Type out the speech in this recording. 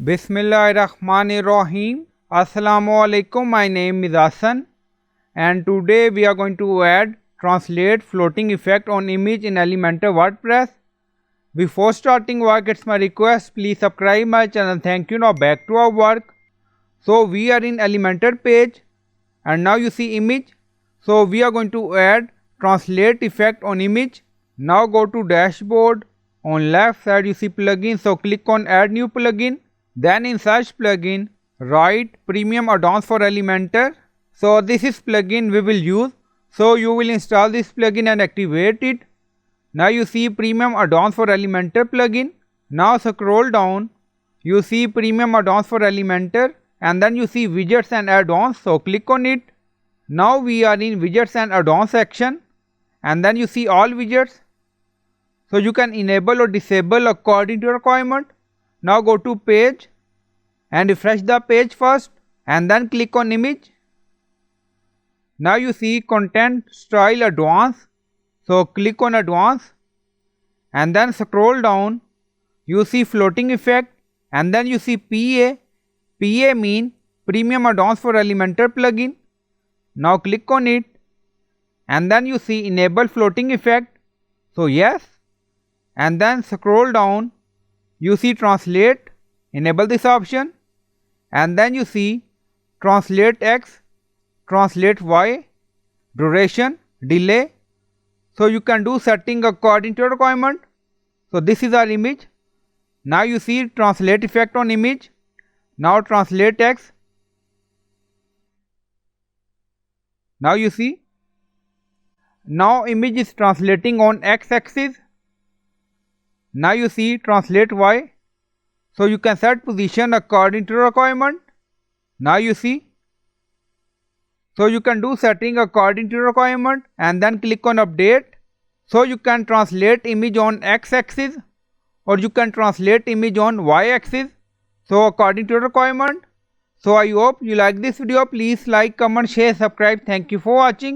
Bismillahirrahmanirrahim. Assalamu alaikum. My name is Hassan and today we are going to add translate floating effect on image in Elementor WordPress. Before starting work, it's my request, please subscribe my channel. Thank you. Now back to our work. So we are in Elementor page and now you see image. So we are going to add translate effect on image. Now go to dashboard. On left side you see plugin. So click on add new plugin. Then in search plugin, write premium add-ons for Elementor. So this is plugin we will use. So you will install this plugin and activate it. Now you see premium add-ons for Elementor plugin. Now scroll down. You see premium add-ons for Elementor and then you see widgets and add-ons. So click on it. Now we are in widgets and add-ons section and then you see all widgets. So you can enable or disable according to your requirement. Now go to page and refresh the page first and then click on image. Now you see content style advanced. So click on advanced and then scroll down. You see floating effect and then you see PA. PA mean premium add-ons for Elementor plugin. Now click on it and then you see enable floating effect. So yes, and then scroll down. You see translate, enable this option and then you see translate X, translate Y, duration, delay. So you can do setting according to your requirement. So this is our image. Now you see translate effect on image. Now translate X. Now you see. Now image is translating on X axis. Now you see translate Y. So you can set position according to your requirement. Now you see. So you can do setting according to your requirement and then click on update. So you can translate image on X axis or you can translate image on Y axis. So according to your requirement. So I hope you like this video. Please like, comment, share, subscribe. Thank you for watching.